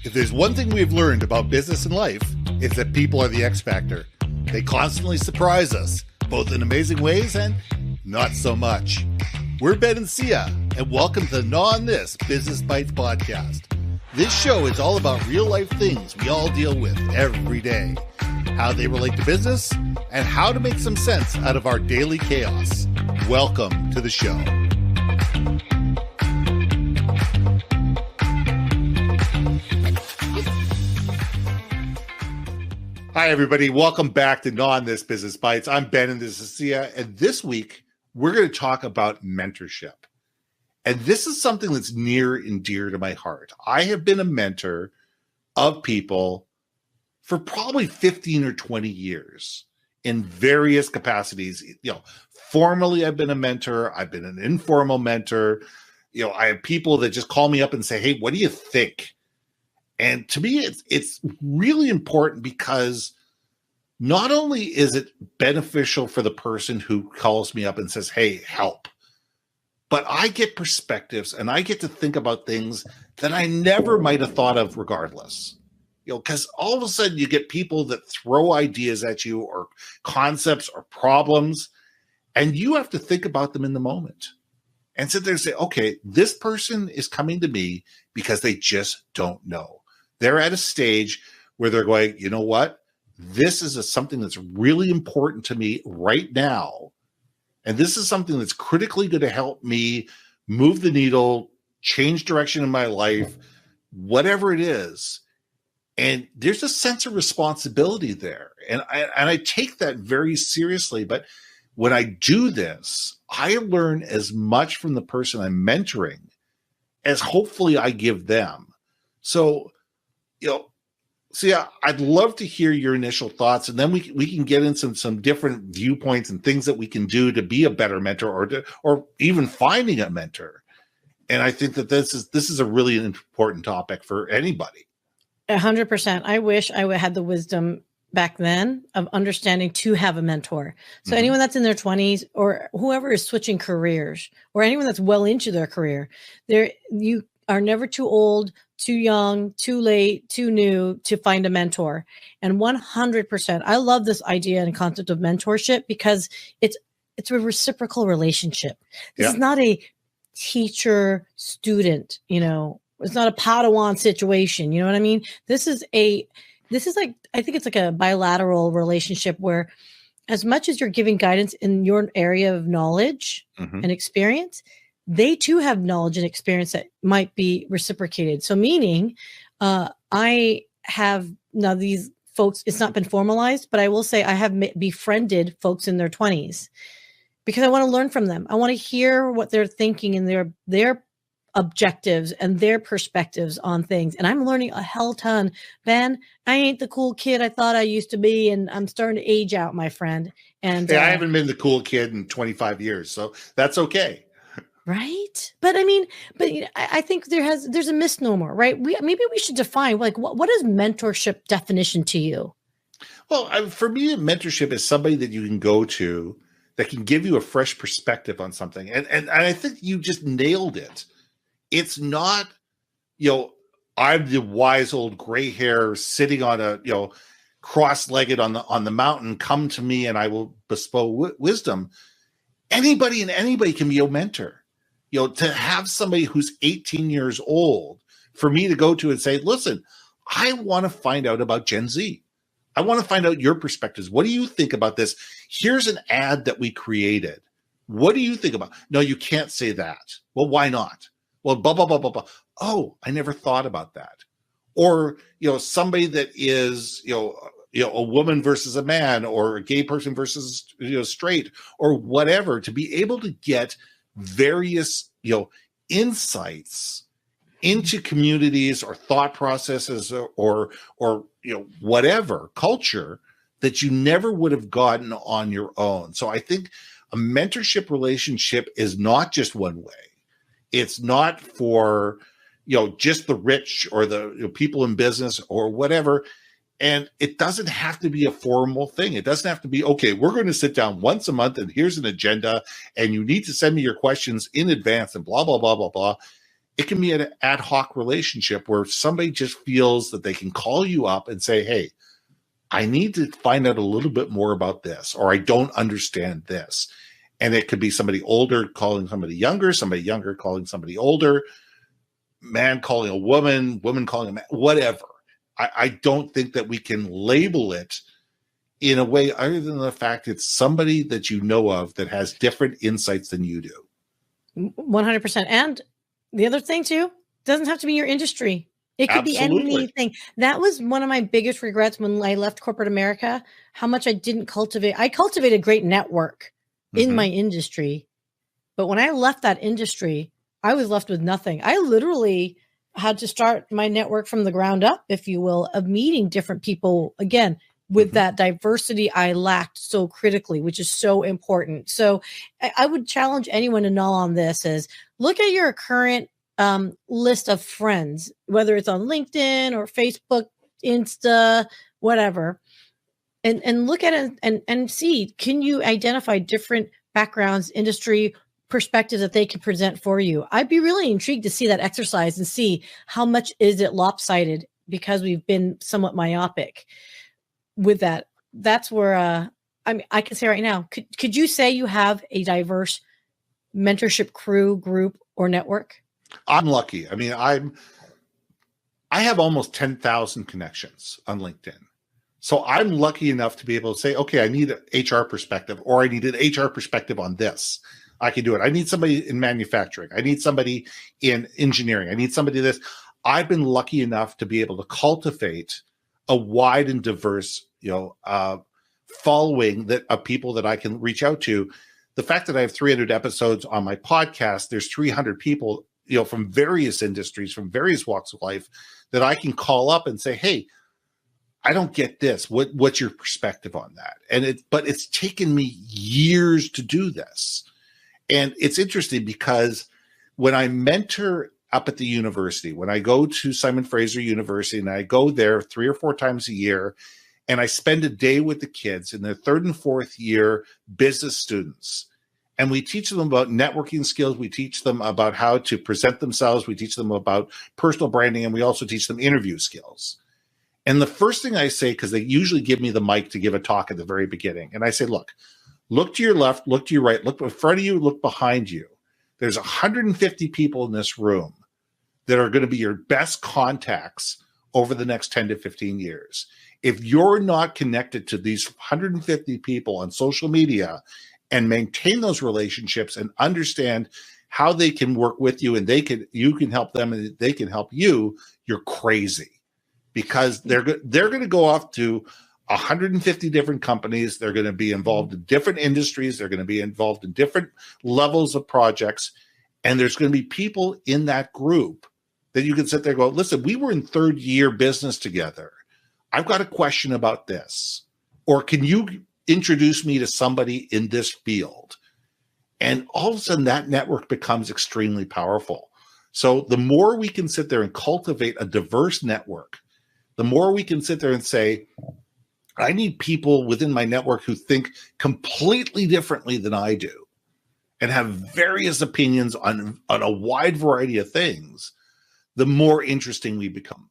If there's one thing we've learned about business and life, it's that people are the X factor. They constantly surprise us, both in amazing ways and not so much. We're Ben and Sia, and welcome to GNAW On This Business Bites podcast. This show is all about real-life things we all deal with every day, how they relate to business, and how to make some sense out of our daily chaos. Welcome to the show. Hi, everybody. Welcome back to GNAW On This Business Bites. I'm Ben, and this is Sia, and this week, we're going to talk about mentorship. And this is something that's near and dear to my heart. I have been a mentor of people for probably 15 or 20 years in various capacities. Formally, I've been a mentor. I've been an informal mentor. I have people that just call me up and say, hey, what do you think? And to me, it's really important because not only is it beneficial for the person who calls me up and says, hey, help, but I get perspectives and I get to think about things that I never might have thought of regardless. Because all of a sudden you get people that throw ideas at you or concepts or problems, and you have to think about them in the moment and sit there and say, okay, this person is coming to me because they just don't know. They're at a stage where they're going, you know what? This is something that's really important to me right now. And this is something that's critically going to help me move the needle, change direction in my life, whatever it is. And there's a sense of responsibility there. And I take that very seriously. But when I do this, I learn as much from the person I'm mentoring as hopefully I give them. So, I'd love to hear your initial thoughts, and then we can get into some different viewpoints and things that we can do to be a better mentor, or even finding a mentor. And I think that this is a really important topic for anybody. 100%. I wish I had the wisdom back then of understanding to have a mentor. So anyone that's in their 20s or whoever is switching careers, or anyone that's well into their career, you are never too old, too young, too late, too new to find a mentor. And 100%, I love this idea and concept of mentorship because it's a reciprocal relationship. This is not a teacher-student, it's not a Padawan situation. You know what I mean? This is like, I think it's like a bilateral relationship where as much as you're giving guidance in your area of knowledge and experience, they too have knowledge and experience that might be reciprocated. So meaning, I have now these folks, it's not been formalized, but I will say I have befriended folks in their 20s because I want to learn from them. I want to hear what they're thinking and their objectives and their perspectives on things. And I'm learning a hell ton. Ben, I ain't the cool kid I thought I used to be, and I'm starting to age out, my friend. And I haven't been the cool kid in 25 years, so that's okay. Right. But I think there's a misnomer, right? Maybe we should define, like, what is mentorship definition to you? Well, for me, mentorship is somebody that you can go to that can give you a fresh perspective on something. And I think you just nailed it. It's not, I'm the wise old gray hair sitting on a, cross-legged on the mountain, come to me and I will bestow wisdom. Anybody can be a mentor. To have somebody who's 18 years old, for me to go to and say, listen, I want to find out about Gen Z. I want to find out your perspectives. What do you think about this? Here's an ad that we created. What do you think about? No, you can't say that. Well, why not? Well, blah, blah, blah, blah, blah. Oh, I never thought about that. Or, somebody that is, a woman versus a man, or a gay person versus, straight, or whatever, to be able to get various, insights into communities or thought processes or whatever culture that you never would have gotten on your own. So I think a mentorship relationship is not just one way. It's not for, just the rich or the people in business or whatever. And it doesn't have to be a formal thing. It doesn't have to be, okay, we're going to sit down once a month and here's an agenda and you need to send me your questions in advance and blah, blah, blah, blah, blah. it can be an ad hoc relationship where somebody just feels that they can call you up and say, hey, I need to find out a little bit more about this, or I don't understand this. And it could be somebody older calling somebody younger calling somebody older, man calling a woman, woman calling a man, whatever. I don't think that we can label it in a way other than the fact it's somebody that you know of that has different insights than you do. 100%. And the other thing too, doesn't have to be your industry. It could Absolutely. be anything. That was one of my biggest regrets when I left corporate America, how much I didn't cultivate. I cultivated a great network in my industry. But when I left that industry, I was left with nothing. I literally had to start my network from the ground up, if you will, of meeting different people, again, with that diversity I lacked so critically, which is so important. So I would challenge anyone to know on this is look at your current list of friends, whether it's on LinkedIn or Facebook, Insta, whatever, and look at it and see, can you identify different backgrounds, industry perspectives that they can present for you? I'd be really intrigued to see that exercise and see how much is it lopsided because we've been somewhat myopic with that. That's where I mean, I can say right now, could you say you have a diverse mentorship crew, group, or network? I'm lucky. I mean, I have almost 10,000 connections on LinkedIn. So I'm lucky enough to be able to say, okay, I need an HR perspective, or I need an HR perspective on this. I can do it. I need somebody in manufacturing. I need somebody in engineering. I need somebody this. I've been lucky enough to be able to cultivate a wide and diverse, following that of people that I can reach out to. The fact that I have 300 episodes on my podcast, there's 300 people, from various industries, from various walks of life that I can call up and say, hey, I don't get this. What's your perspective on that? But it's taken me years to do this. And it's interesting because when I mentor up at the university, when I go to Simon Fraser University, and I go there 3 or 4 times a year, and I spend a day with the kids in their 3rd and 4th year business students, and we teach them about networking skills. We teach them about how to present themselves. We teach them about personal branding, and we also teach them interview skills. And the first thing I say, because they usually give me the mic to give a talk at the very beginning, and I say, look to your left, look to your right, look in front of you, look behind you. There's 150 people in this room that are going to be your best contacts over the next 10 to 15 years. If you're not connected to these 150 people on social media and maintain those relationships and understand how they can work with you and you can help them and they can help you, you're crazy. Because they're going to go off to 150 different companies. They're going to be involved in different industries. They're going to be involved in different levels of projects. And there's going to be people in that group that you can sit there and go, listen, we were in 3rd year business together. I've got a question about this. Or can you introduce me to somebody in this field? And all of a sudden that network becomes extremely powerful. So the more we can sit there and cultivate a diverse network, the more we can sit there and say, I need people within my network who think completely differently than I do and have various opinions on a wide variety of things, the more interesting we become.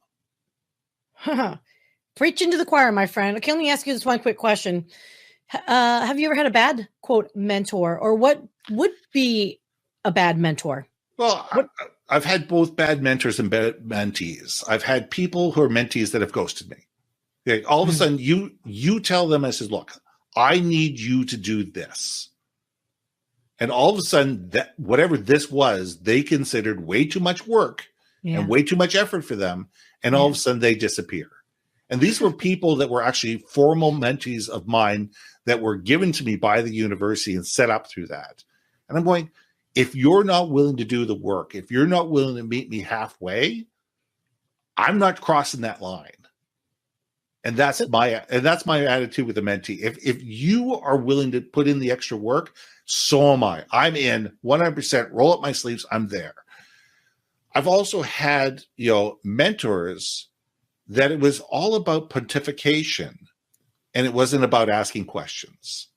Preaching to the choir, my friend. Okay, let me ask you this one quick question. Have you ever had a bad, quote, mentor? Or what would be a bad mentor? Well, I've had both bad mentors and bad mentees. I've had people who are mentees that have ghosted me. Like, all of a sudden, you tell them, I said, look, I need you to do this. And all of a sudden, that whatever this was, they considered way too much work and way too much effort for them. And all of a sudden, they disappear. And these were people that were actually formal mentees of mine that were given to me by the university and set up through that. And I'm going, if you're not willing to do the work, if you're not willing to meet me halfway, I'm not crossing that line. And that's my attitude with a mentee. If you are willing to put in the extra work, so am I. I'm in 100%, roll up my sleeves, I'm there. I've also had, mentors that it was all about pontification and it wasn't about asking questions.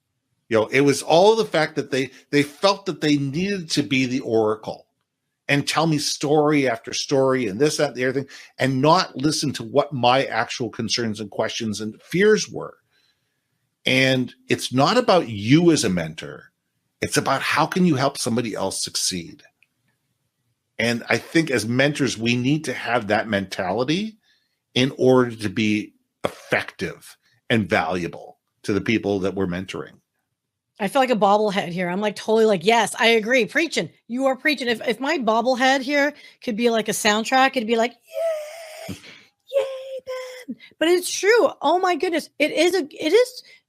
It was all the fact that they felt that they needed to be the oracle. and tell me story after story and this, that, and the other thing, and not listen to what my actual concerns and questions and fears were. And it's not about you as a mentor. It's about how can you help somebody else succeed. And I think as mentors, we need to have that mentality in order to be effective and valuable to the people that we're mentoring. I feel like a bobblehead here. I'm like totally like, yes, I agree. Preaching. You are preaching. If my bobblehead here could be like a soundtrack, it'd be like, yay, yay, Ben. But it's true. Oh my goodness. It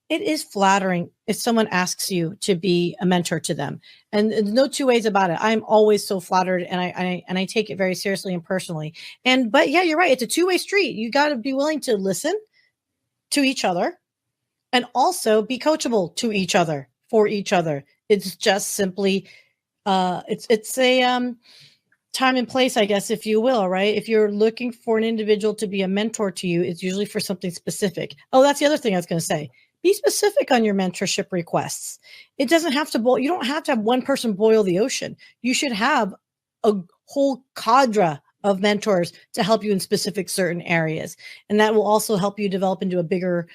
is flattering if someone asks you to be a mentor to them. And there's no two ways about it. I'm always so flattered, and I take it very seriously and personally. But yeah, you're right. It's a two-way street. You got to be willing to listen to each other and also be coachable to each other. For each other. It's just simply it's a time and place, I guess, if you will, right? If you're looking for an individual to be a mentor to you, it's usually for something specific. Oh, that's the other thing I was going to say. Be specific on your mentorship requests. It doesn't have to you don't have to have one person boil the ocean. You should have a whole cadre of mentors to help you in specific certain areas. And that will also help you develop into a bigger,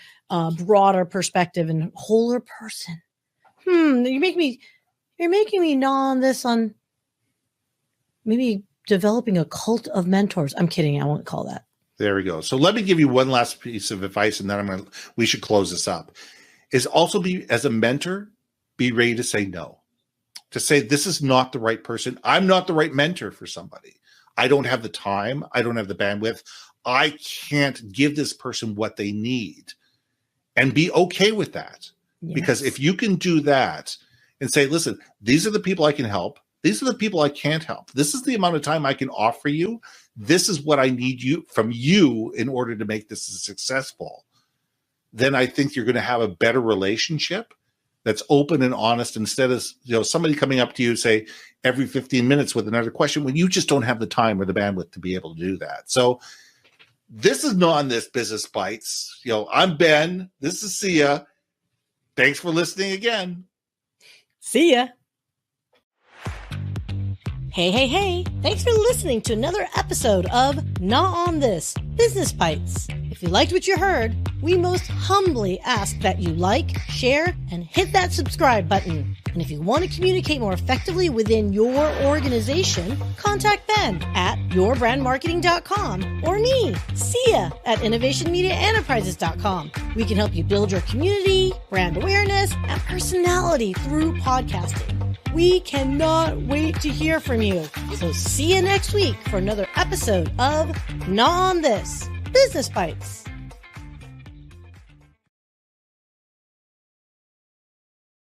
broader perspective and wholer person. You're making me gnaw on this on maybe developing a cult of mentors. I'm kidding. I won't call that. There we go. So let me give you one last piece of advice, and then we should close this up. Is also as a mentor, be ready to say no. To say, this is not the right person. I'm not the right mentor for somebody. I don't have the time. I don't have the bandwidth. I can't give this person what they need. And be okay with that. Yes. Because if you can do that and say, listen, these are the people I can help. These are the people I can't help. This is the amount of time I can offer you. This is what I need from you in order to make this successful. Then I think you're going to have a better relationship that's open and honest, instead of somebody coming up to you, say, every 15 minutes with another question when you just don't have the time or the bandwidth to be able to do that. So this is GNAW On This Business Bites. I'm Ben. This is Sia. Thanks for listening again. See ya. Hey. Thanks for listening to another episode of GNAW On This Business Bites. If you liked what you heard, we most humbly ask that you like, share, and hit that subscribe button. And if you want to communicate more effectively within your organization, contact Ben at yourbrandmarketing.com or me, Sia, at innovationmediaenterprises.com. We can help you build your community, brand awareness, and personality through podcasting. We cannot wait to hear from you. So see you next week for another episode of GNAW On This Business Bites.